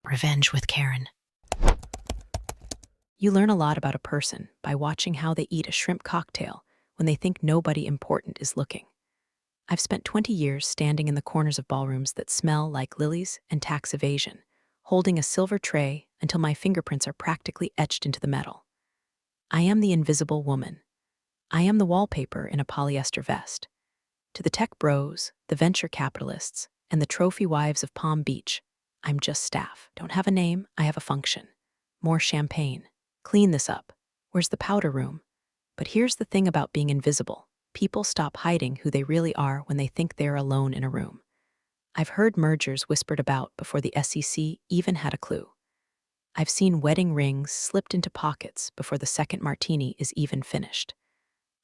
Revenge with Karen. You learn a lot about a person by watching how they eat a shrimp cocktail when they think nobody important is looking. I've spent 20 years standing in the corners of ballrooms that smell like lilies and tax evasion, holding a silver tray until my fingerprints are practically etched into the metal. I am the invisible woman. I am the wallpaper in a polyester vest. To the tech bros, the venture capitalists, and the trophy wives of Palm Beach, I'm just staff. Don't have a name, I have a function. More champagne. Clean this up. Where's the powder room? But here's the thing about being invisible. People stop hiding who they really are when they think they're alone in a room. I've heard mergers whispered about before the SEC even had a clue. I've seen wedding rings slipped into pockets before the second martini is even finished.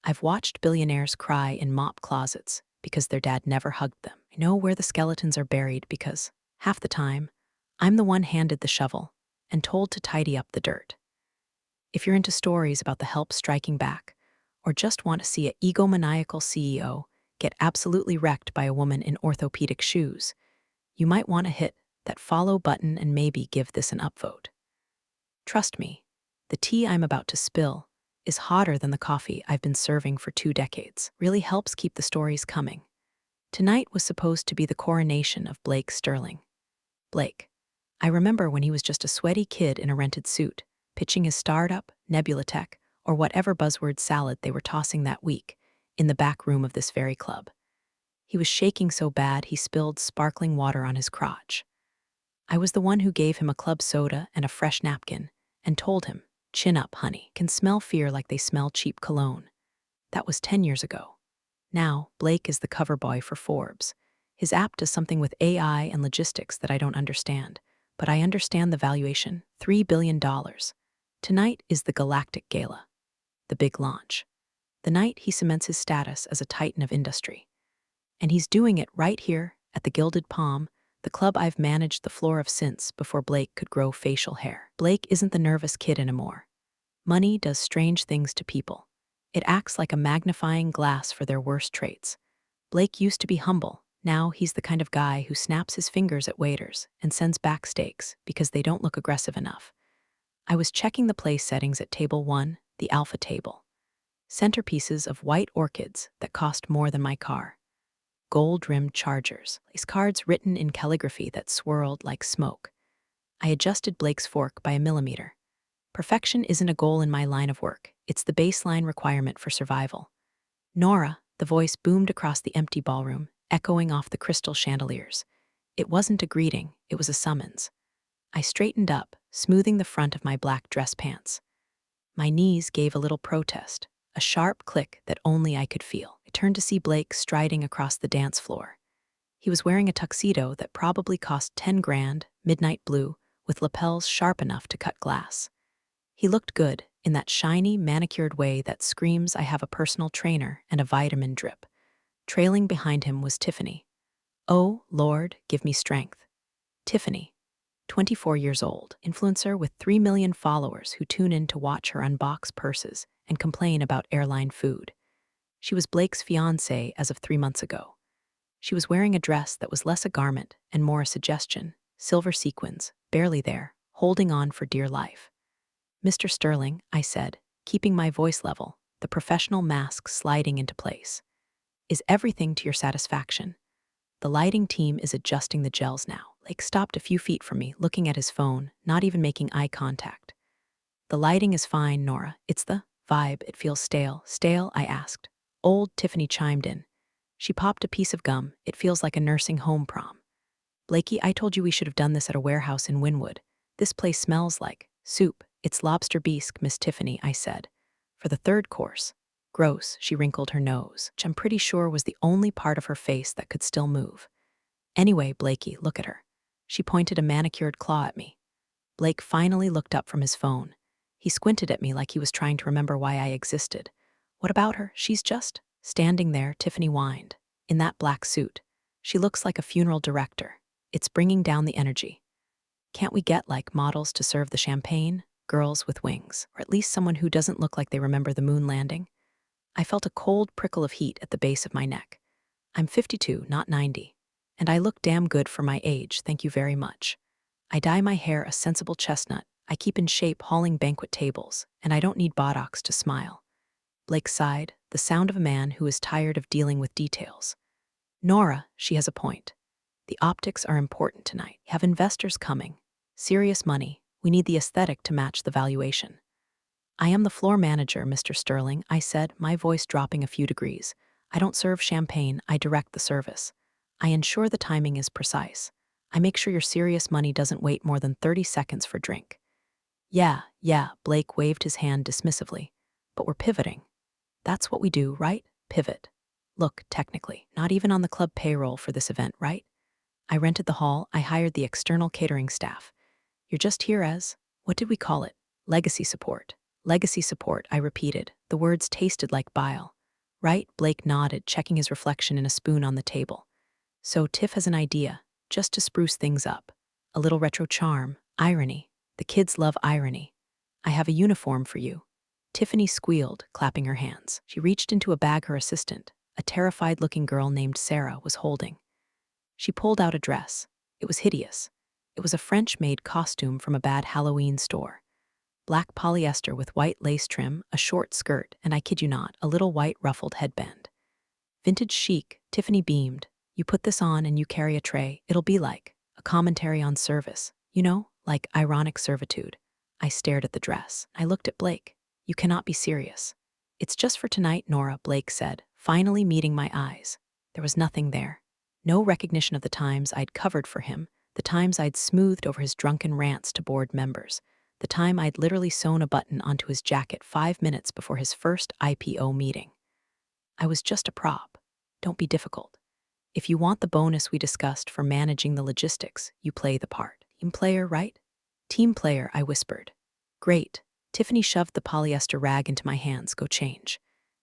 I've watched billionaires cry in mop closets because their dad never hugged them. I know where the skeletons are buried because, half the time, I'm the one handed the shovel and told to tidy up the dirt. If you're into stories about the help striking back, or just want to see an egomaniacal CEO get absolutely wrecked by a woman in orthopedic shoes, you might want to hit that follow button and maybe give this an upvote. Trust me, the tea I'm about to spill is hotter than the coffee I've been serving for 2 decades. Really helps keep the stories coming. Tonight was supposed to be the coronation of Blake Sterling. Blake. I remember when he was just a sweaty kid in a rented suit, pitching his startup, Nebula Tech, or whatever buzzword salad they were tossing that week, in the back room of this very club. He was shaking so bad he spilled sparkling water on his crotch. I was the one who gave him a club soda and a fresh napkin, and told him, "Chin up, honey. Can smell fear like they smell cheap cologne." That was 10 years ago. Now, Blake is the cover boy for Forbes. His app does something with AI and logistics that I don't understand, but I understand the valuation, $3 billion. Tonight is the Galactic Gala, the big launch. The night he cements his status as a titan of industry. And he's doing it right here at the Gilded Palm, the club I've managed the floor of since before Blake could grow facial hair. Blake isn't the nervous kid anymore. Money does strange things to people. It acts like a magnifying glass for their worst traits. Blake used to be humble. Now he's the kind of guy who snaps his fingers at waiters and sends back steaks because they don't look aggressive enough. I was checking the place settings at table 1, the alpha table. Centerpieces of white orchids that cost more than my car. Gold-rimmed chargers, place cards written in calligraphy that swirled like smoke. I adjusted Blake's fork by a millimeter. Perfection isn't a goal in my line of work. It's the baseline requirement for survival. Nora, the voice boomed across the empty ballroom, echoing off the crystal chandeliers. It wasn't a greeting, it was a summons. I straightened up, smoothing the front of my black dress pants. My knees gave a little protest, a sharp click that only I could feel. I turned to see Blake striding across the dance floor. He was wearing a tuxedo that probably cost 10 grand, midnight blue, with lapels sharp enough to cut glass. He looked good, in that shiny, manicured way that screams I have a personal trainer and a vitamin drip. Trailing behind him was Tiffany. Oh, Lord, give me strength. Tiffany, 24 years old, influencer with 3 million followers who tune in to watch her unbox purses and complain about airline food. She was Blake's fiancée as of 3 months ago. She was wearing a dress that was less a garment and more a suggestion, silver sequins, barely there, holding on for dear life. "Mr. Sterling," I said, keeping my voice level, the professional mask sliding into place. "Is everything to your satisfaction?" The lighting team is adjusting the gels now. Blake stopped a few feet from me, looking at his phone, not even making eye contact. "The lighting is fine, Nora. It's the vibe. It feels stale." "Stale?" I asked. Old Tiffany chimed in. She popped a piece of gum. "It feels like a nursing home prom." "Blakey, I told you we should have done this at a warehouse in Wynwood. This place smells like soup." "It's lobster bisque, Miss Tiffany," I said. "For the third course." "Gross," she wrinkled her nose, which I'm pretty sure was the only part of her face that could still move. "Anyway, Blakey, look at her." She pointed a manicured claw at me. Blake finally looked up from his phone. He squinted at me like he was trying to remember why I existed. "What about her? She's just standing there," Tiffany whined. "In that black suit. She looks like a funeral director. It's bringing down the energy. Can't we get, like, models to serve the champagne? Girls with wings, or at least someone who doesn't look like they remember the moon landing?" I felt a cold prickle of heat at the base of my neck. I'm 52, not 90. And I look damn good for my age, thank you very much. I dye my hair a sensible chestnut, I keep in shape hauling banquet tables, and I don't need Botox to smile. Blake sighed, the sound of a man who is tired of dealing with details. Nora, she has a point. The optics are important tonight. We have investors coming. Serious money. We need the aesthetic to match the valuation. I am the floor manager, Mr. Sterling, I said, my voice dropping a few degrees. I don't serve champagne, I direct the service. I ensure the timing is precise. I make sure your serious money doesn't wait more than 30 seconds for drink. Yeah, Blake waved his hand dismissively. But we're pivoting. That's what we do, right? Pivot. Look, technically, not even on the club payroll for this event, right? I rented the hall, I hired the external catering staff. You're just here as, what did we call it? Legacy support. Legacy support, I repeated. The words tasted like bile. Right? Blake nodded, checking his reflection in a spoon on the table. So Tiff has an idea, just to spruce things up. A little retro charm, irony. The kids love irony. I have a uniform for you. Tiffany squealed, clapping her hands. She reached into a bag her assistant, a terrified-looking girl named Sarah, was holding. She pulled out a dress. It was hideous. It was a French-made costume from a bad Halloween store. Black polyester with white lace trim, a short skirt, and I kid you not, a little white ruffled headband. Vintage chic, Tiffany beamed. You put this on and you carry a tray, it'll be like a commentary on service. You know, like ironic servitude. I stared at the dress. I looked at Blake. You cannot be serious. It's just for tonight, Nora, Blake said, finally meeting my eyes. There was nothing there. No recognition of the times I'd covered for him, the times I'd smoothed over his drunken rants to board members, the time I'd literally sewn a button onto his jacket 5 minutes before his first IPO meeting. I was just a prop. Don't be difficult. If you want the bonus we discussed for managing the logistics, you play the part. Team player, right? Team player, I whispered. Great. Tiffany shoved the polyester rag into my hands. Go change.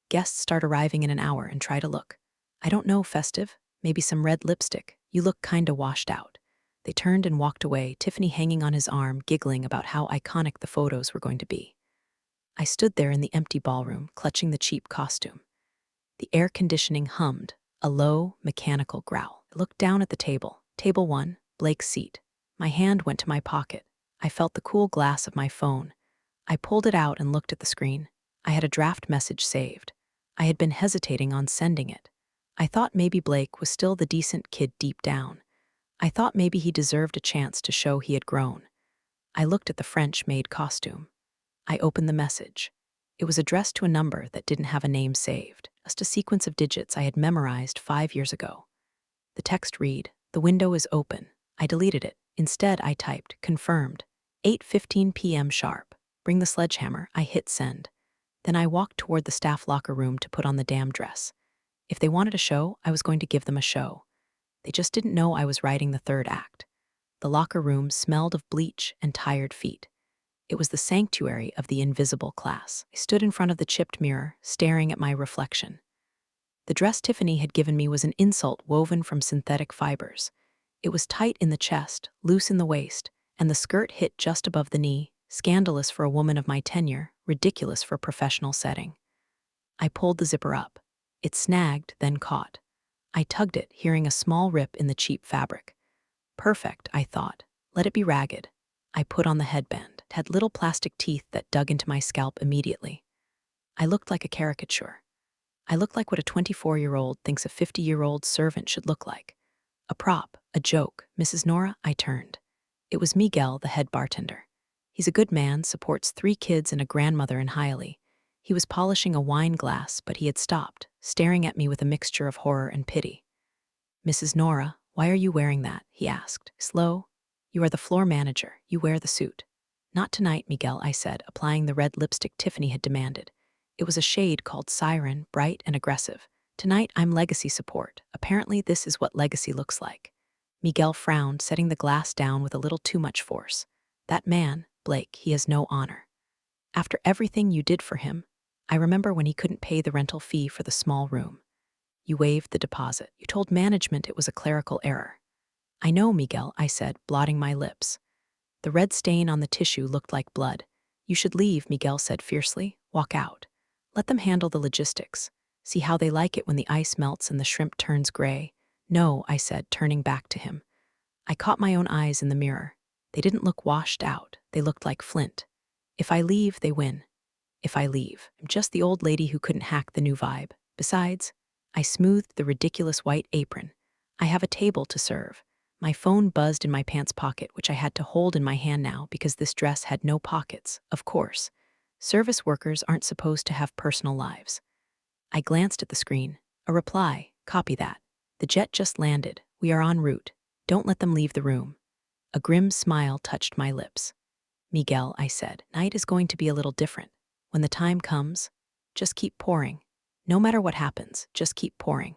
Guests start arriving in an hour and try to look. I don't know, festive. Maybe some red lipstick. You look kinda washed out. They turned and walked away, Tiffany hanging on his arm, giggling about how iconic the photos were going to be. I stood there in the empty ballroom, clutching the cheap costume. The air conditioning hummed, a low, mechanical growl. I looked down at the table. Table 1, Blake's seat. My hand went to my pocket. I felt the cool glass of my phone. I pulled it out and looked at the screen. I had a draft message saved. I had been hesitating on sending it. I thought maybe Blake was still the decent kid deep down. I thought maybe he deserved a chance to show he had grown. I looked at the French-made costume. I opened the message. It was addressed to a number that didn't have a name saved, just a sequence of digits I had memorized 5 years ago. The text read, "The window is open." I deleted it. Instead, I typed, "Confirmed. 8:15 p.m. sharp. Bring the sledgehammer." I hit send. Then I walked toward the staff locker room to put on the damn dress. If they wanted a show, I was going to give them a show. They just didn't know I was writing the third act. The locker room smelled of bleach and tired feet. It was the sanctuary of the invisible class. I stood in front of the chipped mirror, staring at my reflection. The dress Tiffany had given me was an insult woven from synthetic fibers. It was tight in the chest, loose in the waist, and the skirt hit just above the knee, scandalous for a woman of my tenure, ridiculous for a professional setting. I pulled the zipper up. It snagged, then caught. I tugged it, hearing a small rip in the cheap fabric. Perfect, I thought. Let it be ragged. I put on the headband. It had little plastic teeth that dug into my scalp immediately. I looked like a caricature. I looked like what a 24-year-old thinks a 50-year-old servant should look like. A prop, a joke. Mrs. Nora, I turned. It was Miguel, the head bartender. He's a good man, supports 3 kids and a grandmother in Hialeah. He was polishing a wine glass, but he had stopped, staring at me with a mixture of horror and pity. "Mrs. Nora, why are you wearing that?" he asked. Slow. "You are the floor manager. You wear the suit." "Not tonight, Miguel," I said, applying the red lipstick Tiffany had demanded. It was a shade called Siren, bright and aggressive. "Tonight, I'm legacy support. Apparently, this is what legacy looks like." Miguel frowned, setting the glass down with a little too much force. "That man, Blake, he has no honor. After everything you did for him, I remember when he couldn't pay the rental fee for the small room. You waived the deposit. You told management it was a clerical error." "I know, Miguel," I said, blotting my lips. The red stain on the tissue looked like blood. "You should leave," Miguel said fiercely. "Walk out. Let them handle the logistics. See how they like it when the ice melts and the shrimp turns gray." "No," I said, turning back to him. I caught my own eyes in the mirror. They didn't look washed out, they looked like flint. If I leave, they win. If I leave, I'm just the old lady who couldn't hack the new vibe. Besides, I smoothed the ridiculous white apron. I have a table to serve. My phone buzzed in my pants pocket, which I had to hold in my hand now because this dress had no pockets, of course. Service workers aren't supposed to have personal lives. I glanced at the screen. A reply. Copy that. The jet just landed. We are en route. Don't let them leave the room. A grim smile touched my lips. Miguel, I said, night is going to be a little different. When the time comes, just keep pouring. No matter what happens, just keep pouring.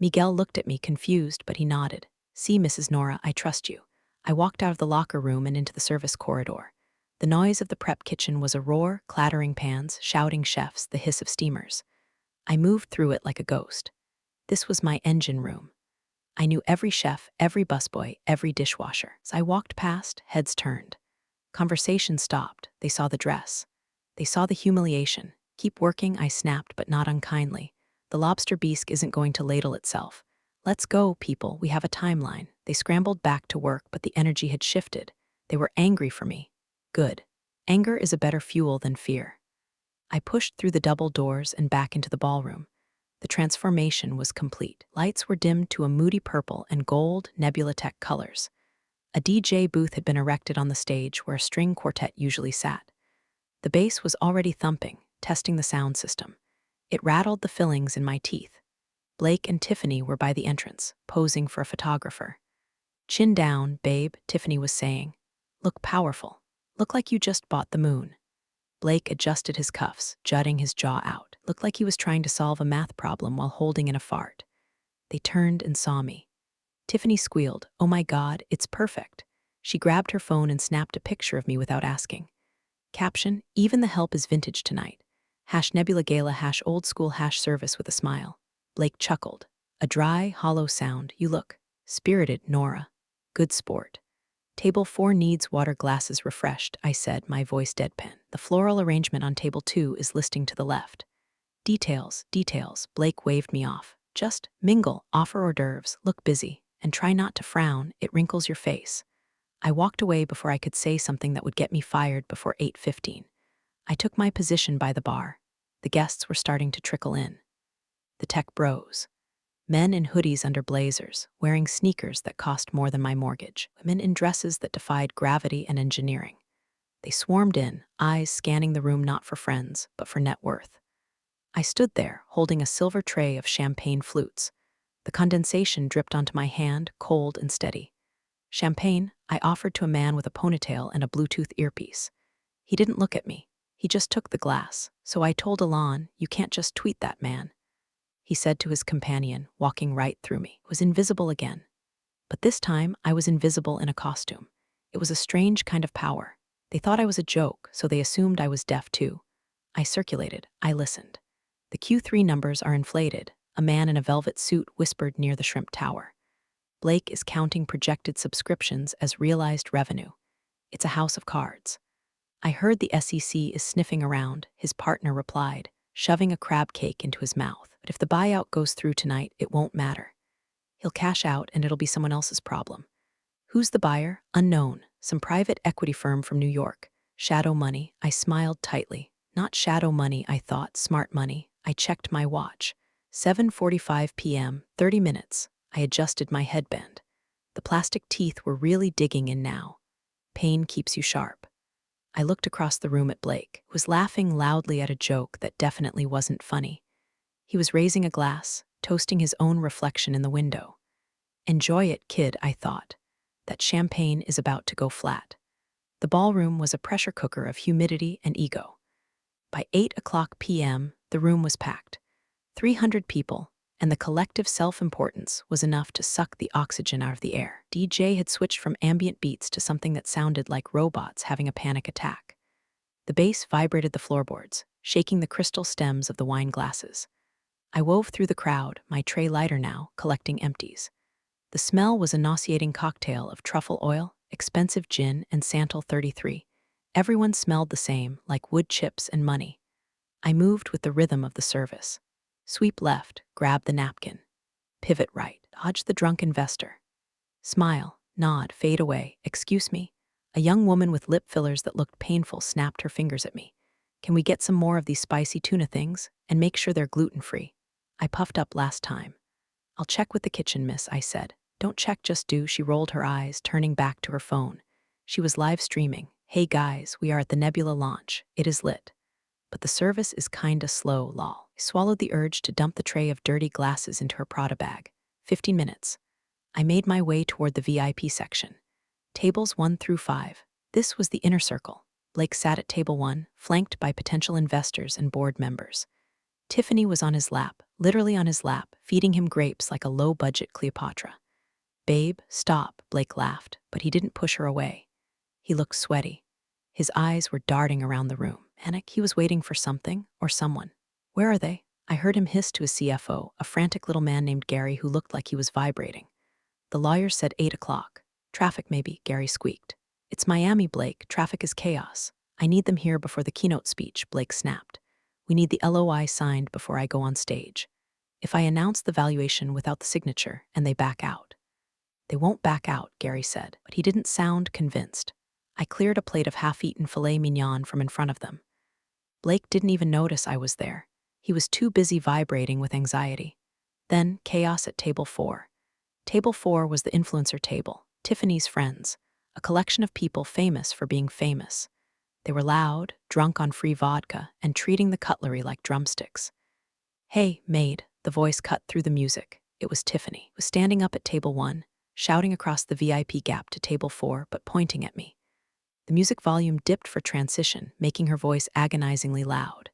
Miguel looked at me confused, but he nodded. See, Mrs. Nora, I trust you. I walked out of the locker room and into the service corridor. The noise of the prep kitchen was a roar, clattering pans, shouting chefs, the hiss of steamers. I moved through it like a ghost. This was my engine room. I knew every chef, every busboy, every dishwasher. As I walked past, heads turned. Conversation stopped. They saw the dress. They saw the humiliation. Keep working, I snapped, but not unkindly. The lobster bisque isn't going to ladle itself. Let's go, people, we have a timeline. They scrambled back to work, but the energy had shifted. They were angry for me. Good. Anger is a better fuel than fear. I pushed through the double doors and back into the ballroom. The transformation was complete. Lights were dimmed to a moody purple and gold Nebula Tech colors. A DJ booth had been erected on the stage where a string quartet usually sat. The bass was already thumping, testing the sound system. It rattled the fillings in my teeth. Blake and Tiffany were by the entrance, posing for a photographer. Chin down, babe, Tiffany was saying. Look powerful. Look like you just bought the moon. Blake adjusted his cuffs, jutting his jaw out. Looked like he was trying to solve a math problem while holding in a fart. They turned and saw me. Tiffany squealed, oh my God, it's perfect. She grabbed her phone and snapped a picture of me without asking. Caption, even the help is vintage tonight. #Nebula Gala #old school #service with a smile. Blake chuckled. A dry, hollow sound. You look spirited, Nora. Good sport. Table 4 needs water glasses refreshed, I said, my voice deadpan. The floral arrangement on table 2 is listing to the left. Details, details, Blake waved me off. Just mingle, offer hors d'oeuvres, look busy, and try not to frown, it wrinkles your face. I walked away before I could say something that would get me fired before 8:15. I took my position by the bar. The guests were starting to trickle in. The tech bros. Men in hoodies under blazers, wearing sneakers that cost more than my mortgage. Women in dresses that defied gravity and engineering. They swarmed in, eyes scanning the room not for friends, but for net worth. I stood there, holding a silver tray of champagne flutes. The condensation dripped onto my hand, cold and steady. Champagne, I offered to a man with a ponytail and a Bluetooth earpiece. He didn't look at me. He just took the glass. So I told Alon, you can't just tweet that man. He said to his companion, walking right through me. I was invisible again. But this time, I was invisible in a costume. It was a strange kind of power. They thought I was a joke, so they assumed I was deaf too. I circulated. I listened. The Q3 numbers are inflated. A man in a velvet suit whispered near the Shrimp Tower. Blake is counting projected subscriptions as realized revenue. It's a house of cards. I heard the SEC is sniffing around, his partner replied, shoving a crab cake into his mouth. But if the buyout goes through tonight, it won't matter. He'll cash out and it'll be someone else's problem. Who's the buyer? Unknown. Some private equity firm from New York. Shadow money. I smiled tightly. Not shadow money, I thought, smart money. I checked my watch. 7:45 p.m., 30 minutes. I adjusted my headband. The plastic teeth were really digging in now. Pain keeps you sharp. I looked across the room at Blake, who was laughing loudly at a joke that definitely wasn't funny. He was raising a glass, toasting his own reflection in the window. Enjoy it, kid, I thought. That champagne is about to go flat. The ballroom was a pressure cooker of humidity and ego. By 8:00 p.m., the room was packed. 300 people, and the collective self-importance was enough to suck the oxygen out of the air. DJ had switched from ambient beats to something that sounded like robots having a panic attack. The bass vibrated the floorboards, shaking the crystal stems of the wine glasses. I wove through the crowd, my tray lighter now, collecting empties. The smell was a nauseating cocktail of truffle oil, expensive gin, and Santal 33. Everyone smelled the same, like wood chips and money. I moved with the rhythm of the service. Sweep left, grab the napkin. Pivot right, dodge the drunk investor. Smile, nod, fade away. Excuse me. A young woman with lip fillers that looked painful snapped her fingers at me. Can we get some more of these spicy tuna things? And make sure they're gluten-free. I puffed up last time. I'll check with the kitchen, miss, I said. Don't check, just do. She rolled her eyes, turning back to her phone. She was live streaming. Hey guys, we are at the Nebula launch. It is lit. But the service is kinda slow, lol. I swallowed the urge to dump the tray of dirty glasses into her Prada bag. 15 minutes. I made my way toward the VIP section. Tables 1 through 5. This was the inner circle. Blake sat at table 1, flanked by potential investors and board members. Tiffany was on his lap, literally on his lap, feeding him grapes like a low-budget Cleopatra. Babe, stop, Blake laughed, but he didn't push her away. He looked sweaty. His eyes were darting around the room. Panic, he was waiting for something or someone. Where are they? I heard him hiss to his CFO, a frantic little man named Gary who looked like he was vibrating. The lawyer said 8 o'clock. Traffic maybe, Gary squeaked. It's Miami, Blake. Traffic is chaos. I need them here before the keynote speech, Blake snapped. We need the LOI signed before I go on stage. If I announce the valuation without the signature and they back out. They won't back out, Gary said, but he didn't sound convinced. I cleared a plate of half-eaten filet mignon from in front of them. Blake didn't even notice I was there. He was too busy vibrating with anxiety. Then, chaos at table 4. Table 4 was the influencer table, Tiffany's friends, a collection of people famous for being famous. They were loud, drunk on free vodka, and treating the cutlery like drumsticks. Hey, maid, the voice cut through the music. It was Tiffany, who was standing up at table 1, shouting across the VIP gap to table 4, but pointing at me. The music volume dipped for transition, making her voice agonizingly loud.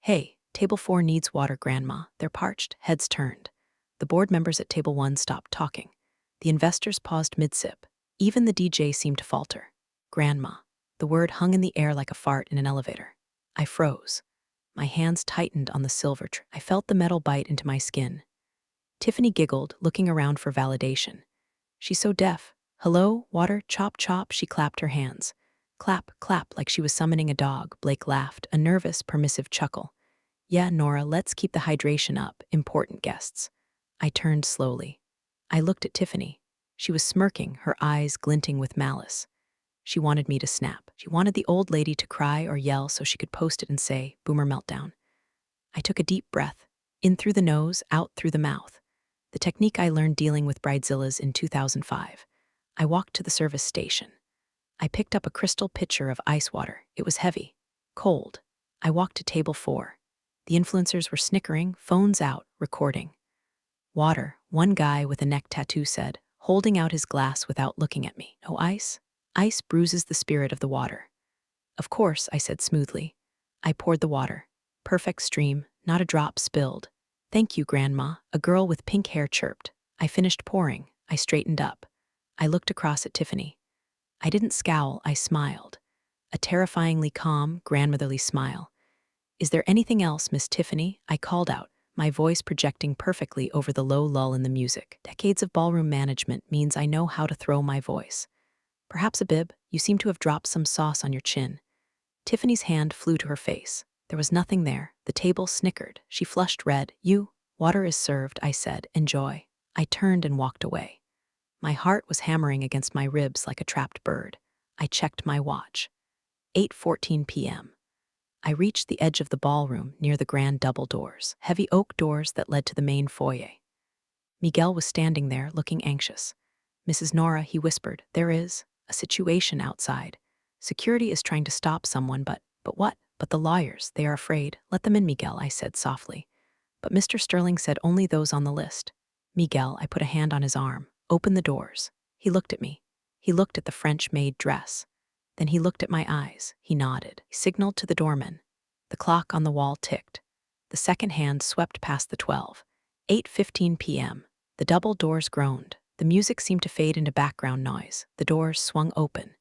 Hey, table 4 needs water, Grandma. They're parched, heads turned. The board members at table 1 stopped talking. The investors paused mid-sip. Even the DJ seemed to falter. Grandma. The word hung in the air like a fart in an elevator. I froze. My hands tightened on the silver tray. I felt the metal bite into my skin. Tiffany giggled, looking around for validation. She's so deaf. Hello, water, chop, chop, she clapped her hands. Clap, clap, like she was summoning a dog, Blake laughed, a nervous, permissive chuckle. Yeah, Nora, let's keep the hydration up, important guests. I turned slowly. I looked at Tiffany. She was smirking, her eyes glinting with malice. She wanted me to snap. She wanted the old lady to cry or yell so she could post it and say, boomer meltdown. I took a deep breath, in through the nose, out through the mouth. The technique I learned dealing with bridezillas in 2005. I walked to the service station. I picked up a crystal pitcher of ice water. It was heavy, cold. I walked to table 4. The influencers were snickering, phones out, recording. Water, one guy with a neck tattoo said, holding out his glass without looking at me. No ice? Ice bruises the spirit of the water. Of course, I said smoothly. I poured the water. Perfect stream, not a drop spilled. Thank you, Grandma, a girl with pink hair chirped. I finished pouring. I straightened up. I looked across at Tiffany. I didn't scowl, I smiled. A terrifyingly calm, grandmotherly smile. Is there anything else, Miss Tiffany? I called out, my voice projecting perfectly over the low lull in the music. Decades of ballroom management means I know how to throw my voice. Perhaps a bib, you seem to have dropped some sauce on your chin. Tiffany's hand flew to her face. There was nothing there. The table snickered. She flushed red. Water is served, I said. Enjoy. I turned and walked away. My heart was hammering against my ribs like a trapped bird. I checked my watch. 8:14 p.m. I reached the edge of the ballroom near the grand double doors, heavy oak doors that led to the main foyer. Miguel was standing there, looking anxious. Mrs. Nora, he whispered, there is a situation outside. Security is trying to stop someone, but what? But the lawyers, they are afraid. Let them in, Miguel, I said softly. But Mr. Sterling said only those on the list. Miguel, I put a hand on his arm. Open the doors. He looked at me. He looked at the French-made dress. Then he looked at my eyes. He nodded. He signaled to the doorman. The clock on the wall ticked. The second hand swept past the 12. 8:15 p.m. The double doors groaned. The music seemed to fade into background noise. The doors swung open.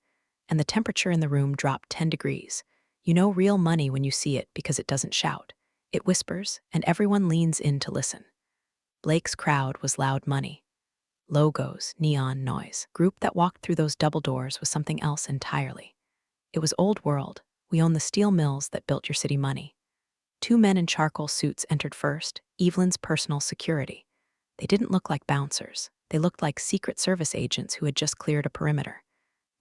And the temperature in the room dropped 10 degrees. You know real money when you see it because it doesn't shout. It whispers, and everyone leans in to listen. Blake's crowd was loud money. Logos, neon, noise. Group that walked through those double doors was something else entirely. It was old world. We own the steel mills that built your city money. 2 men in charcoal suits entered first, Evelyn's personal security. They didn't look like bouncers. They looked like Secret Service agents who had just cleared a perimeter.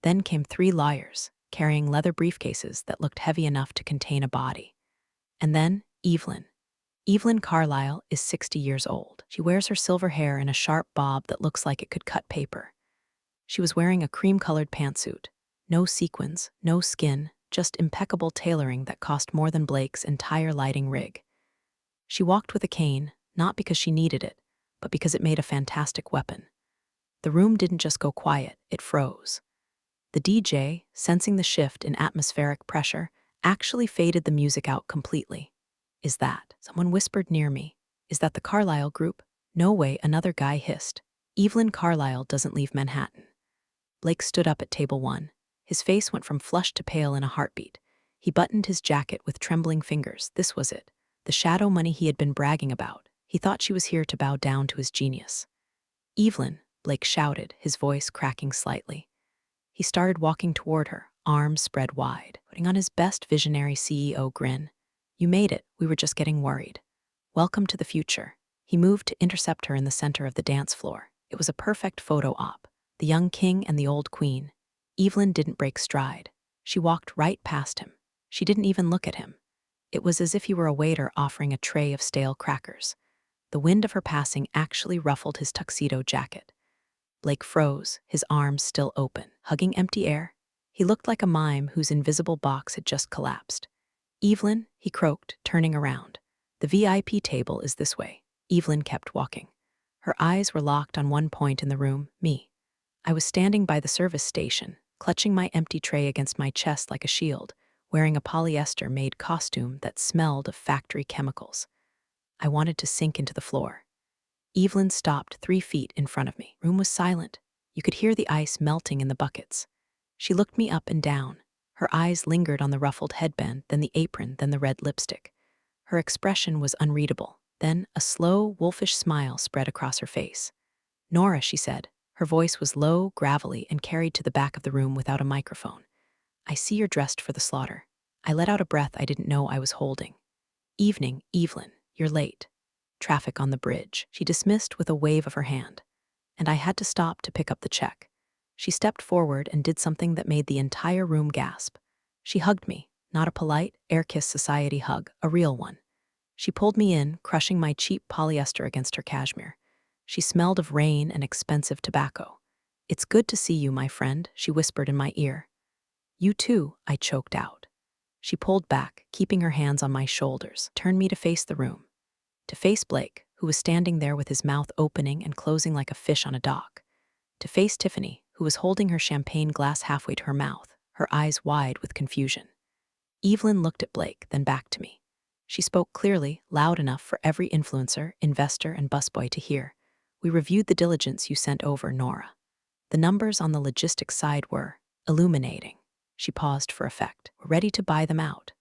Then came 3 lawyers, carrying leather briefcases that looked heavy enough to contain a body. And then, Evelyn. Evelyn Carlisle is 60 years old. She wears her silver hair in a sharp bob that looks like it could cut paper. She was wearing a cream-colored pantsuit. No sequins, no skin, just impeccable tailoring that cost more than Blake's entire lighting rig. She walked with a cane, not because she needed it, but because it made a fantastic weapon. The room didn't just go quiet, it froze. The DJ, sensing the shift in atmospheric pressure, actually faded the music out completely. Is that? Someone whispered near me. Is that the Carlisle group? No way, another guy hissed. Evelyn Carlisle doesn't leave Manhattan. Blake stood up at table 1. His face went from flushed to pale in a heartbeat. He buttoned his jacket with trembling fingers. This was it. The shadow money he had been bragging about. He thought she was here to bow down to his genius. Evelyn, Blake shouted, his voice cracking slightly. He started walking toward her, arms spread wide, putting on his best visionary CEO grin. You made it, we were just getting worried. Welcome to the future. He moved to intercept her in the center of the dance floor. It was a perfect photo op. The young king and the old queen. Evelyn didn't break stride. She walked right past him. She didn't even look at him. It was as if he were a waiter offering a tray of stale crackers. The wind of her passing actually ruffled his tuxedo jacket. Blake froze, his arms still open, hugging empty air. He looked like a mime whose invisible box had just collapsed. Evelyn, he croaked, turning around. The VIP table is this way. Evelyn kept walking. Her eyes were locked on one point in the room, me. I was standing by the service station, clutching my empty tray against my chest like a shield, wearing a polyester-made costume that smelled of factory chemicals. I wanted to sink into the floor. Evelyn stopped 3 feet in front of me. Room was silent. You could hear the ice melting in the buckets. She looked me up and down. Her eyes lingered on the ruffled headband, then the apron, then the red lipstick. Her expression was unreadable. Then a slow, wolfish smile spread across her face. Nora, she said. Her voice was low, gravelly, and carried to the back of the room without a microphone. I see you're dressed for the slaughter. I let out a breath I didn't know I was holding. Evening, Evelyn, you're late. Traffic on the bridge, she dismissed with a wave of her hand. And I had to stop to pick up the check. She stepped forward and did something that made the entire room gasp. She hugged me, not a polite, air-kiss society hug, a real one. She pulled me in, crushing my cheap polyester against her cashmere. She smelled of rain and expensive tobacco. It's good to see you, my friend, she whispered in my ear. You too, I choked out. She pulled back, keeping her hands on my shoulders, turned me to face the room. To face Blake, who was standing there with his mouth opening and closing like a fish on a dock. To face Tiffany, who was holding her champagne glass halfway to her mouth, her eyes wide with confusion. Evelyn looked at Blake, then back to me. She spoke clearly, loud enough for every influencer, investor, and busboy to hear. We reviewed the diligence you sent over, Nora. The numbers on the logistics side were illuminating. She paused for effect. We're ready to buy them out.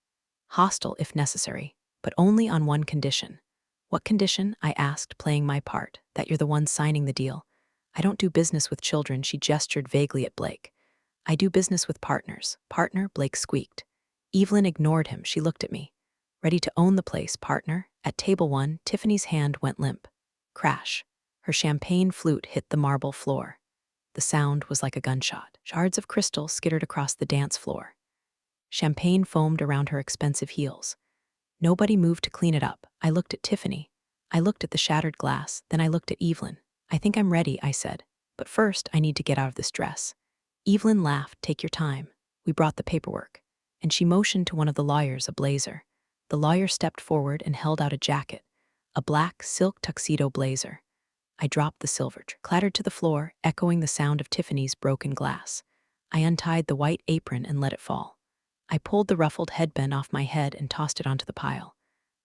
Hostile if necessary, but only on one condition. What condition? I asked, playing my part. That you're the one signing the deal. I don't do business with children, she gestured vaguely at Blake. I do business with partners. Partner, Blake squeaked. Evelyn ignored him. She looked at me. Ready to own the place, partner? At table 1, Tiffany's hand went limp. Crash. Her champagne flute hit the marble floor. The sound was like a gunshot. Shards of crystal skittered across the dance floor. Champagne foamed around her expensive heels. Nobody moved to clean it up. I looked at Tiffany. I looked at the shattered glass, then I looked at Evelyn. I think I'm ready, I said. But first, I need to get out of this dress. Evelyn laughed. Take your time. We brought the paperwork. And she motioned to one of the lawyers, a blazer. The lawyer stepped forward and held out a jacket, a black silk tuxedo blazer. I dropped the silver, clattered to the floor, echoing the sound of Tiffany's broken glass. I untied the white apron and let it fall. I pulled the ruffled headband off my head and tossed it onto the pile.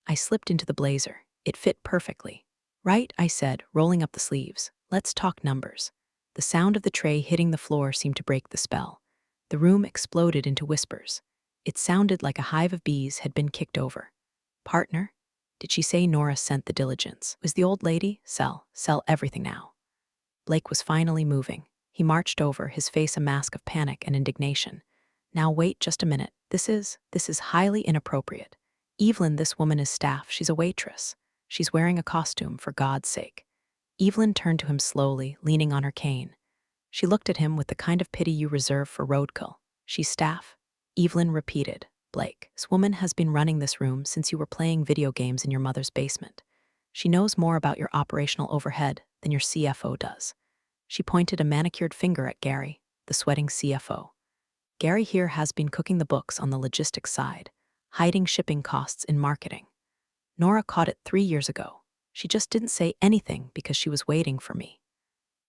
I slipped into the blazer. It fit perfectly. Right, I said, rolling up the sleeves. Let's talk numbers. The sound of the tray hitting the floor seemed to break the spell. The room exploded into whispers. It sounded like a hive of bees had been kicked over. Partner? Did she say Nora sent the diligence? Was the old lady? Sell everything now. Blake was finally moving. He marched over, his face a mask of panic and indignation. Now wait just a minute. This is highly inappropriate. Evelyn, this woman is staff. She's a waitress. She's wearing a costume, for God's sake. Evelyn turned to him slowly, leaning on her cane. She looked at him with the kind of pity you reserve for roadkill. She's staff. Evelyn repeated. Blake, this woman has been running this room since you were playing video games in your mother's basement. She knows more about your operational overhead than your CFO does. She pointed a manicured finger at Gary, the sweating CFO. Gary here has been cooking the books on the logistics side, hiding shipping costs in marketing. Nora caught it 3 years ago. She just didn't say anything because she was waiting for me.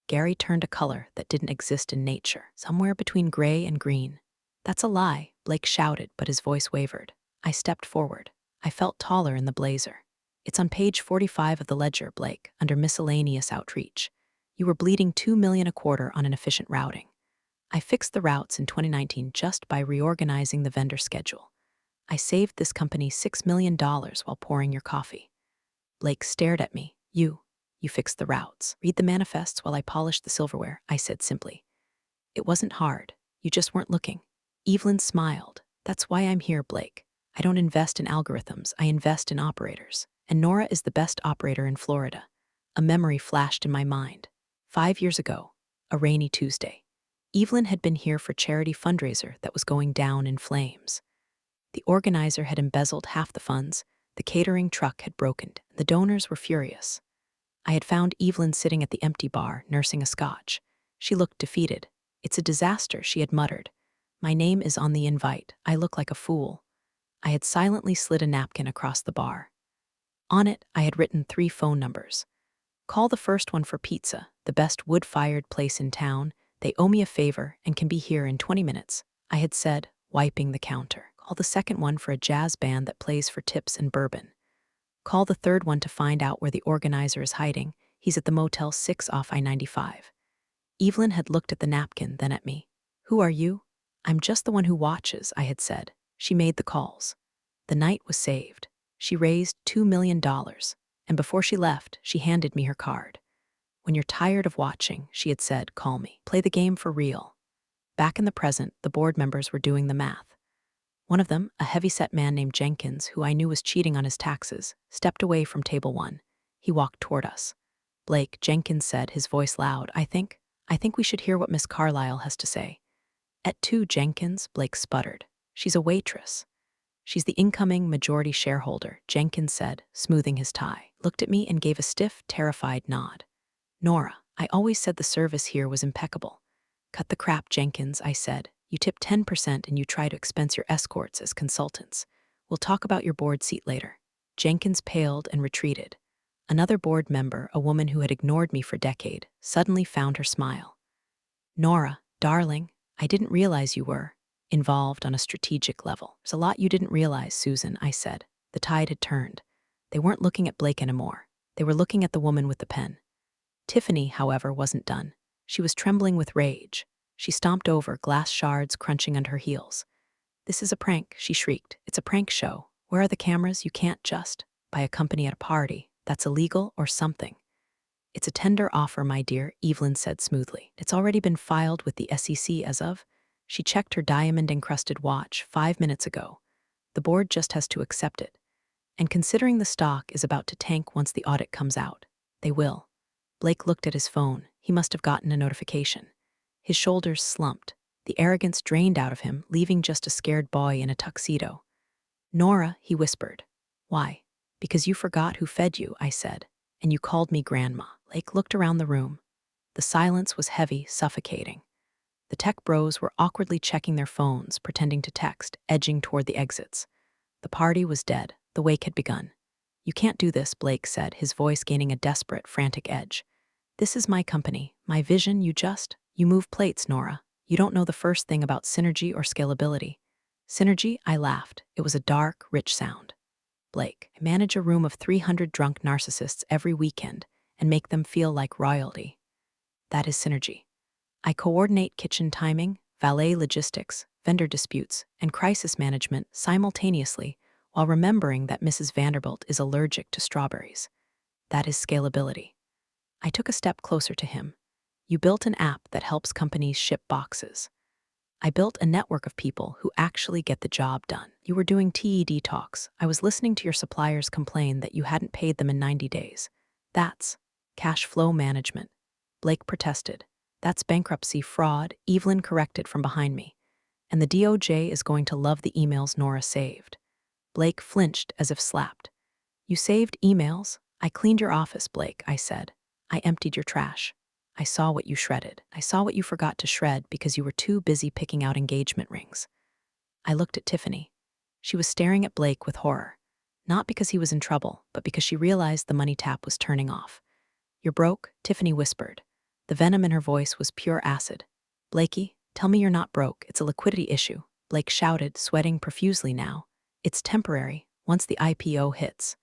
Gary turned a color that didn't exist in nature, somewhere between gray and green. That's a lie, Blake shouted, but his voice wavered. I stepped forward. I felt taller in the blazer. It's on page 45 of the ledger, Blake, under miscellaneous outreach. You were bleeding $2 million a quarter on inefficient routing. I fixed the routes in 2019 just by reorganizing the vendor schedule. I saved this company $6 million while pouring your coffee. Blake stared at me. You fixed the routes. Read the manifests while I polished the silverware, I said simply. It wasn't hard. You just weren't looking. Evelyn smiled. That's why I'm here, Blake. I don't invest in algorithms. I invest in operators. And Nora is the best operator in Florida. A memory flashed in my mind. 5 years ago, a rainy Tuesday. Evelyn had been here for charity fundraiser that was going down in flames. The organizer had embezzled half the funds, the catering truck had broken, the donors were furious. I had found Evelyn sitting at the empty bar, nursing a scotch. She looked defeated. It's a disaster, she had muttered. My name is on the invite. I look like a fool. I had silently slid a napkin across the bar. On it, I had written 3 phone numbers. Call the first one for pizza, the best wood-fired place in town. They owe me a favor and can be here in 20 minutes, I had said, wiping the counter. Call the second one for a jazz band that plays for tips and bourbon. Call the third one to find out where the organizer is hiding. He's at the Motel 6 off I-95. Evelyn had looked at the napkin, then at me. Who are you? I'm just the one who watches, I had said. She made the calls. The night was saved. She raised $2 million, and before she left, she handed me her card. When you're tired of watching, she had said, call me. Play the game for real. Back in the present, the board members were doing the math. One of them, a heavy-set man named Jenkins, who I knew was cheating on his taxes, stepped away from table 1. He walked toward us. Blake, Jenkins said, his voice loud, I think we should hear what Miss Carlyle has to say. At 2, Jenkins, Blake sputtered. She's a waitress. She's the incoming majority shareholder, Jenkins said, smoothing his tie, looked at me and gave a stiff, terrified nod. Nora, I always said the service here was impeccable. Cut the crap, Jenkins, I said. You tip 10% and you try to expense your escorts as consultants. We'll talk about your board seat later. Jenkins paled and retreated. Another board member, a woman who had ignored me for a decade, suddenly found her smile. Nora, darling, I didn't realize you were involved on a strategic level. There's a lot you didn't realize, Susan, I said. The tide had turned. They weren't looking at Blake anymore. They were looking at the woman with the pen. Tiffany, however, wasn't done. She was trembling with rage. She stomped over, glass shards crunching under her heels. This is a prank, she shrieked. It's a prank show. Where are the cameras? You can't just buy a company at a party. That's illegal or something. It's a tender offer, my dear, Evelyn said smoothly. It's already been filed with the SEC as of. She checked her diamond-encrusted watch 5 minutes ago. The board just has to accept it. And considering the stock is about to tank once the audit comes out, they will. Blake looked at his phone. He must have gotten a notification. His shoulders slumped. The arrogance drained out of him, leaving just a scared boy in a tuxedo. Nora, he whispered. Why? Because you forgot who fed you, I said, and you called me grandma. Blake looked around the room. The silence was heavy, suffocating. The tech bros were awkwardly checking their phones, pretending to text, edging toward the exits. The party was dead. The wake had begun. You can't do this, Blake said, his voice gaining a desperate, frantic edge. This is my company, my vision, You move plates, Nora. You don't know the first thing about synergy or scalability. Synergy? I laughed. It was a dark, rich sound. Blake, I manage a room of 300 drunk narcissists every weekend and make them feel like royalty. That is synergy. I coordinate kitchen timing, valet logistics, vendor disputes, and crisis management simultaneously while remembering that Mrs. Vanderbilt is allergic to strawberries. That is scalability. I took a step closer to him. You built an app that helps companies ship boxes. I built a network of people who actually get the job done. You were doing TED talks. I was listening to your suppliers complain that you hadn't paid them in 90 days. That's cash flow management. Blake protested. That's bankruptcy fraud, Evelyn corrected from behind me. And the DOJ is going to love the emails Nora saved. Blake flinched as if slapped. You saved emails? I cleaned your office, Blake, I said. I emptied your trash. I saw what you shredded. I saw what you forgot to shred because you were too busy picking out engagement rings. I looked at Tiffany. She was staring at Blake with horror. Not because he was in trouble, but because she realized the money tap was turning off. You're broke, Tiffany whispered. The venom in her voice was pure acid. Blakey, tell me you're not broke. It's a liquidity issue. Blake shouted, sweating profusely now. It's temporary, once the IPO hits.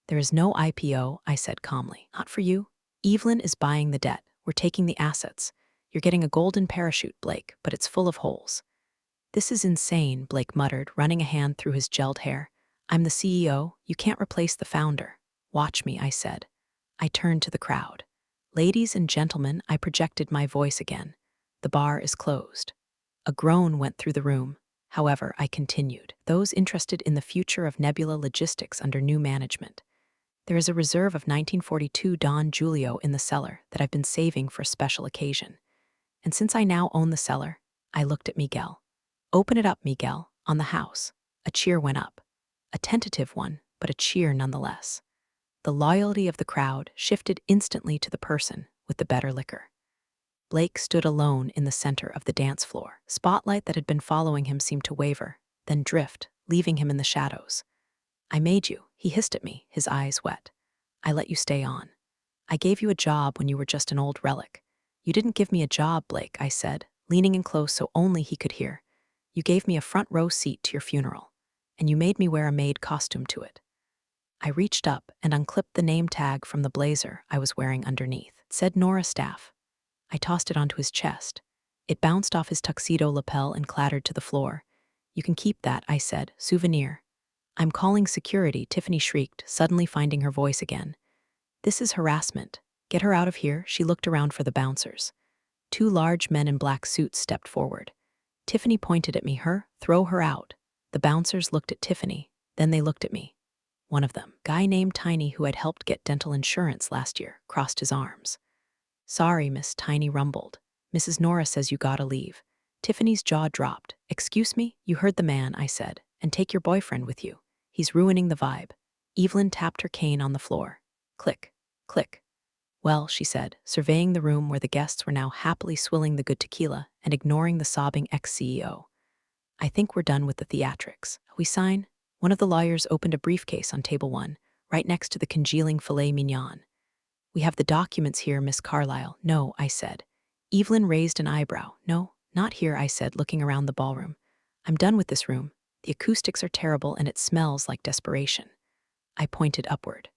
There is no IPO, I said calmly. Not for you. Evelyn is buying the debt. We're taking the assets. You're getting a golden parachute, Blake, but it's full of holes. This is insane, Blake muttered, running a hand through his gelled hair. I'm the CEO. You can't replace the founder. Watch me, I said. I turned to the crowd. Ladies and gentlemen, I projected my voice again. The bar is closed. A groan went through the room. However, I continued. Those interested in the future of Nebula Logistics under new management. There is a reserve of 1942 Don Julio in the cellar that I've been saving for a special occasion. And since I now own the cellar, I looked at Miguel. Open it up, Miguel, on the house. A cheer went up. A tentative one, but a cheer nonetheless. The loyalty of the crowd shifted instantly to the person with the better liquor. Blake stood alone in the center of the dance floor. Spotlight that had been following him seemed to waver, then drift, leaving him in the shadows. I made you, he hissed at me, his eyes wet. I let you stay on. I gave you a job when you were just an old relic. You didn't give me a job, Blake, I said, leaning in close so only he could hear. You gave me a front row seat to your funeral, and you made me wear a maid costume to it. I reached up and unclipped the name tag from the blazer I was wearing underneath. It said Nora Staff. I tossed it onto his chest. It bounced off his tuxedo lapel and clattered to the floor. You can keep that, I said, souvenir. I'm calling security, Tiffany shrieked, suddenly finding her voice again. This is harassment. Get her out of here. She looked around for the bouncers. 2 large men in black suits stepped forward. Tiffany pointed at me. Throw her out. The bouncers looked at Tiffany, then they looked at me. One of them, guy named Tiny who had helped get dental insurance last year, crossed his arms. Sorry, Miss, Tiny rumbled. Mrs. Nora says you gotta leave. Tiffany's jaw dropped. Excuse me? You heard the man, I said, and take your boyfriend with you. He's ruining the vibe. Evelyn tapped her cane on the floor. Click, click. Well, she said, surveying the room where the guests were now happily swilling the good tequila and ignoring the sobbing ex-CEO. I think we're done with the theatrics. We sign? One of the lawyers opened a briefcase on table 1, right next to the congealing filet mignon. We have the documents here, Miss Carlyle. No, I said. Evelyn raised an eyebrow. No, not here, I said, looking around the ballroom. I'm done with this room. The acoustics are terrible and it smells like desperation. I pointed upward.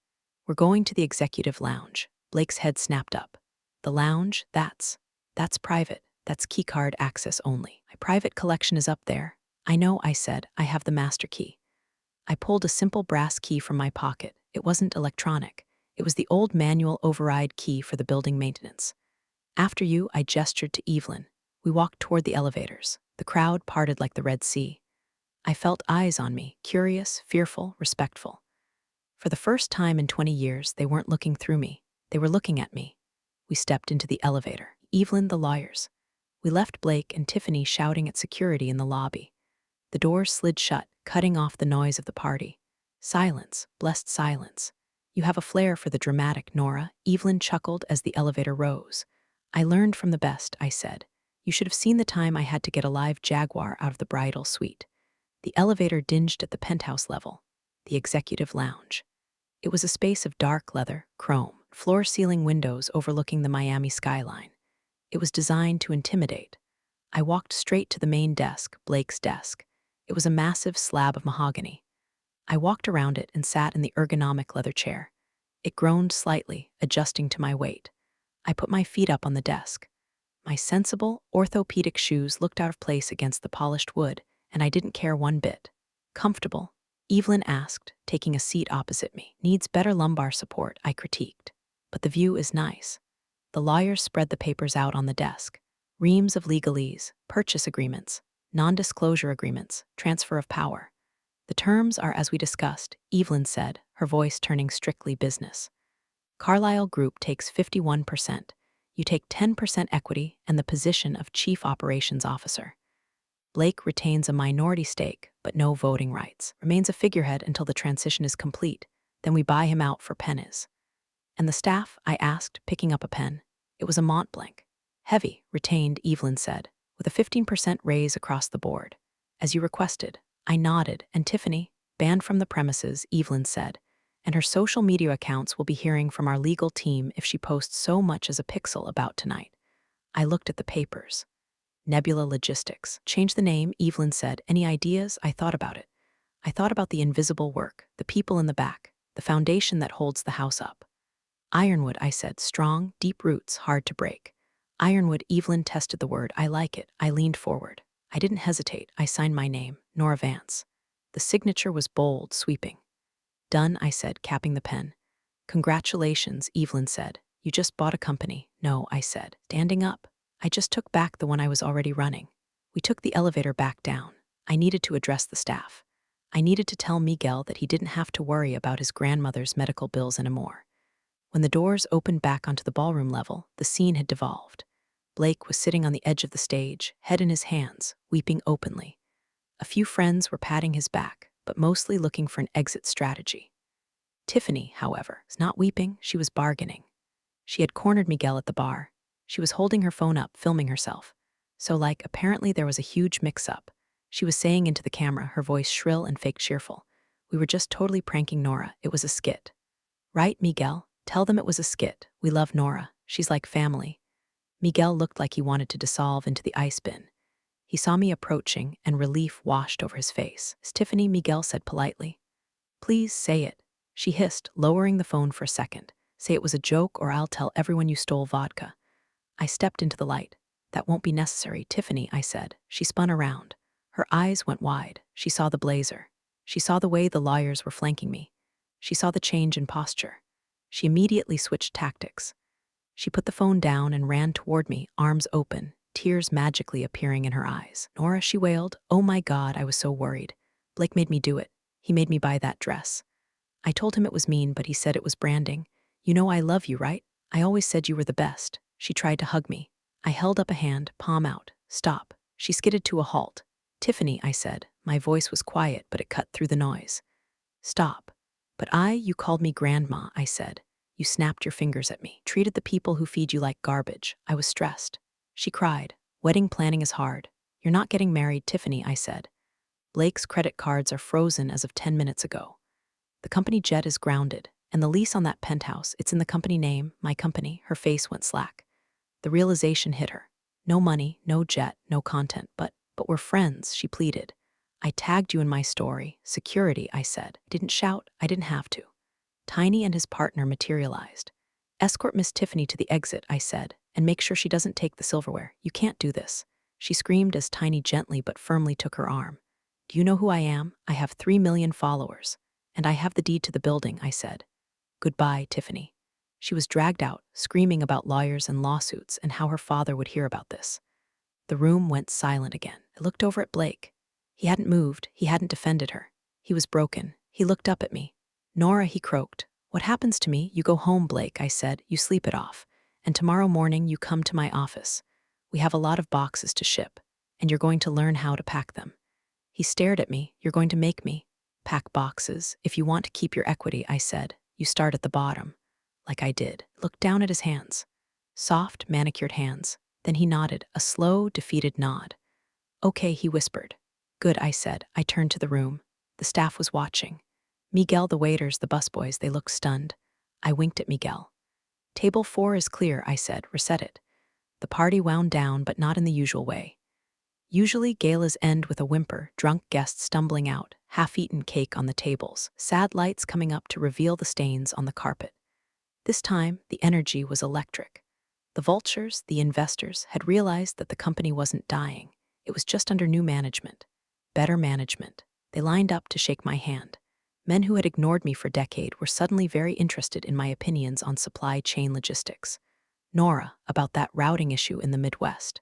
We're going to the executive lounge. Blake's head snapped up. The lounge? That's private. That's keycard access only. My private collection is up there. I know, I said. I have the master key. I pulled a simple brass key from my pocket. It wasn't electronic. It was the old manual override key for the building maintenance. After you, I gestured to Evelyn. We walked toward the elevators. The crowd parted like the Red Sea. I felt eyes on me, curious, fearful, respectful. For the first time in 20 years, they weren't looking through me. They were looking at me. We stepped into the elevator. Evelyn, the lawyers. We left Blake and Tiffany shouting at security in the lobby. The doors slid shut, cutting off the noise of the party. Silence, blessed silence. You have a flair for the dramatic, Nora, Evelyn chuckled as the elevator rose. I learned from the best, I said. You should have seen the time I had to get a live jaguar out of the bridal suite. The elevator dinged at the penthouse level, the executive lounge. It was a space of dark leather, chrome, floor-ceiling windows overlooking the Miami skyline. It was designed to intimidate. I walked straight to the main desk, Blake's desk. It was a massive slab of mahogany. I walked around it and sat in the ergonomic leather chair. It groaned slightly, adjusting to my weight. I put my feet up on the desk. My sensible, orthopedic shoes looked out of place against the polished wood, and I didn't care one bit. Comfortable? Evelyn asked, taking a seat opposite me. Needs better lumbar support, I critiqued. But the view is nice. The lawyers spread the papers out on the desk. Reams of legalese, purchase agreements, non-disclosure agreements, transfer of power. The terms are as we discussed, Evelyn said, her voice turning strictly business. Carlyle Group takes 51%. You take 10% equity and the position of Chief Operations Officer. Blake retains a minority stake, but no voting rights. Remains a figurehead until the transition is complete. Then we buy him out for pennies. And the staff, I asked, picking up a pen. It was a Mont Blanc. Heavy, retained, Evelyn said, with a 15% raise across the board. As you requested. I nodded, and Tiffany, banned from the premises, Evelyn said, and her social media accounts will be hearing from our legal team if she posts so much as a pixel about tonight. I looked at the papers. Nebula Logistics. Change the name, Evelyn said. Any ideas? I thought about it. I thought about the invisible work, the people in the back, the foundation that holds the house up. Ironwood, I said. Strong, deep roots, hard to break. Ironwood, Evelyn tested the word. I like it. I leaned forward. I didn't hesitate. I signed my name, Nora Vance. The signature was bold, sweeping. Done, I said, capping the pen. Congratulations, Evelyn said. You just bought a company. No, I said, standing up. I just took back the one I was already running. We took the elevator back down. I needed to address the staff. I needed to tell Miguel that he didn't have to worry about his grandmother's medical bills anymore. When the doors opened back onto the ballroom level, the scene had devolved. Blake was sitting on the edge of the stage, head in his hands, weeping openly. A few friends were patting his back, but mostly looking for an exit strategy. Tiffany, however, was not weeping, she was bargaining. She had cornered Miguel at the bar. She was holding her phone up, filming herself. So apparently there was a huge mix-up. She was saying into the camera, her voice shrill and fake cheerful. We were just totally pranking Nora. It was a skit. Right, Miguel? Tell them it was a skit. We love Nora. She's like family. Miguel looked like he wanted to dissolve into the ice bin. He saw me approaching, and relief washed over his face. Tiffany, Miguel said politely. Please say it. She hissed, lowering the phone for a second. Say it was a joke or I'll tell everyone you stole vodka. I stepped into the light. That won't be necessary, Tiffany, I said. She spun around. Her eyes went wide. She saw the blazer. She saw the way the lawyers were flanking me. She saw the change in posture. She immediately switched tactics. She put the phone down and ran toward me, arms open, tears magically appearing in her eyes. Nora, she wailed. Oh my God, I was so worried. Blake made me do it. He made me buy that dress. I told him it was mean, but he said it was branding. You know I love you, right? I always said you were the best. She tried to hug me. I held up a hand, palm out. Stop. She skidded to a halt. Tiffany, I said. My voice was quiet, but it cut through the noise. Stop. But you called me grandma, I said. You snapped your fingers at me. Treated the people who feed you like garbage. I was stressed. She cried. Wedding planning is hard. You're not getting married, Tiffany, I said. Blake's credit cards are frozen as of 10 minutes ago. The company jet is grounded, and the lease on that penthouse, it's in the company name, my company. Her face went slack. The realization hit her. No money, no jet, no content, but we're friends, she pleaded. I tagged you in my story. Security, I said. Didn't shout, I didn't have to. Tiny and his partner materialized. Escort Miss Tiffany to the exit, I said, and make sure she doesn't take the silverware. You can't do this. She screamed as Tiny gently but firmly took her arm. Do you know who I am? I have 3 million followers. And I have the deed to the building, I said. Goodbye, Tiffany. She was dragged out, screaming about lawyers and lawsuits and how her father would hear about this. The room went silent again. I looked over at Blake. He hadn't moved. He hadn't defended her. He was broken. He looked up at me. Nora, he croaked. What happens to me? You go home, Blake, I said. You sleep it off. And tomorrow morning you come to my office. We have a lot of boxes to ship, and you're going to learn how to pack them. He stared at me. You're going to make me pack boxes. If you want to keep your equity, I said, you start at the bottom. Like I did. Looked down at his hands. Soft, manicured hands. Then he nodded, a slow, defeated nod. Okay, he whispered. Good, I said. I turned to the room. The staff was watching. Miguel, the waiters, the busboys, they looked stunned. I winked at Miguel. Table 4 is clear, I said. Reset it. The party wound down, but not in the usual way. Usually, galas end with a whimper, drunk guests stumbling out, half-eaten cake on the tables, sad lights coming up to reveal the stains on the carpet. This time, the energy was electric. The vultures, the investors, had realized that the company wasn't dying. It was just under new management. Better management. They lined up to shake my hand. Men who had ignored me for a decade were suddenly very interested in my opinions on supply chain logistics. Nora, about that routing issue in the Midwest.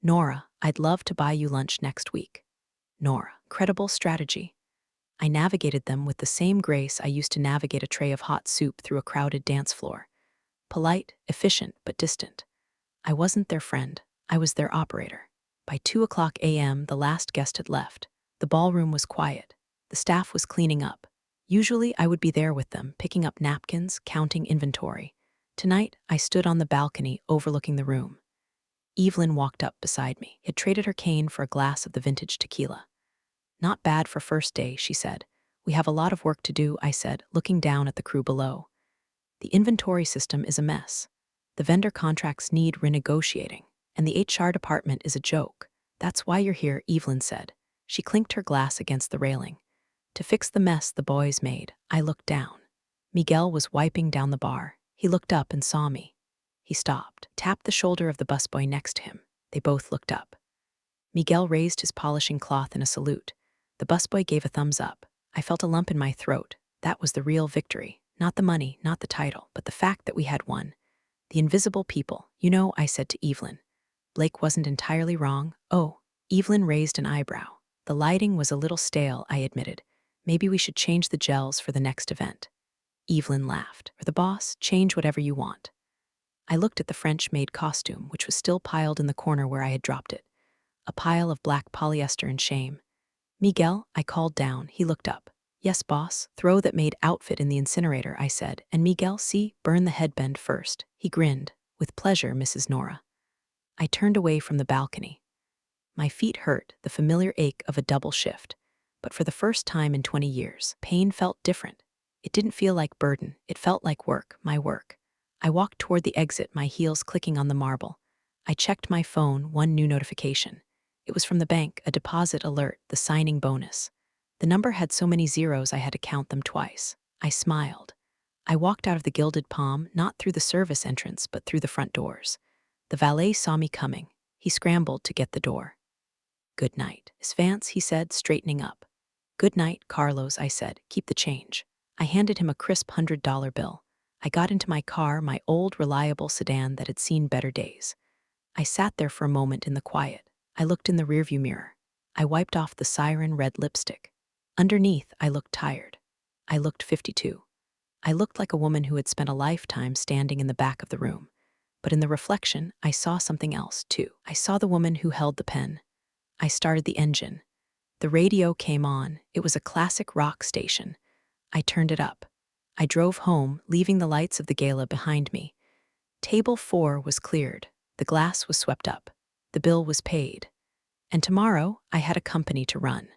Nora, I'd love to buy you lunch next week. Nora, credible strategy. I navigated them with the same grace I used to navigate a tray of hot soup through a crowded dance floor. Polite, efficient, but distant. I wasn't their friend. I was their operator. By 2 a.m., the last guest had left. The ballroom was quiet. The staff was cleaning up. Usually, I would be there with them, picking up napkins, counting inventory. Tonight, I stood on the balcony overlooking the room. Evelyn walked up beside me. Had traded her cane for a glass of the vintage tequila. "Not bad for first day," she said. "We have a lot of work to do," I said, looking down at the crew below. "The inventory system is a mess. The vendor contracts need renegotiating, and the HR department is a joke. That's why you're here," Evelyn said. She clinked her glass against the railing. "To fix the mess the boys made." I looked down. Miguel was wiping down the bar. He looked up and saw me. He stopped, tapped the shoulder of the busboy next to him. They both looked up. Miguel raised his polishing cloth in a salute. The busboy gave a thumbs up. I felt a lump in my throat. That was the real victory. Not the money, not the title, but the fact that we had won. The invisible people. "You know," I said to Evelyn. "Blake wasn't entirely wrong." "Oh." Evelyn raised an eyebrow. "The lighting was a little stale," I admitted. "Maybe we should change the gels for the next event." Evelyn laughed. "Or the boss, change whatever you want." I looked at the French-made costume, which was still piled in the corner where I had dropped it. A pile of black polyester and shame. "Miguel," I called down. He looked up. "Yes, boss." "Throw that maid outfit in the incinerator," I said. "And Miguel, see, burn the headband first." He grinned. "With pleasure, Mrs. Nora." I turned away from the balcony. My feet hurt, the familiar ache of a double shift. But for the first time in 20 years, pain felt different. It didn't feel like burden. It felt like work, my work. I walked toward the exit, my heels clicking on the marble. I checked my phone, one new notification. It was from the bank, a deposit alert, the signing bonus. The number had so many zeros I had to count them twice. I smiled. I walked out of the Gilded Palm, not through the service entrance, but through the front doors. The valet saw me coming. He scrambled to get the door. "Good night, Miss Vance," he said, straightening up. "Good night, Carlos," I said. "Keep the change." I handed him a crisp $100 bill. I got into my car, my old, reliable sedan that had seen better days. I sat there for a moment in the quiet. I looked in the rearview mirror. I wiped off the siren red lipstick. Underneath, I looked tired. I looked 52. I looked like a woman who had spent a lifetime standing in the back of the room. But in the reflection, I saw something else, too. I saw the woman who held the pen. I started the engine. The radio came on. It was a classic rock station. I turned it up. I drove home, leaving the lights of the gala behind me. Table 4 was cleared. The glass was swept up. The bill was paid. And tomorrow, I had a company to run.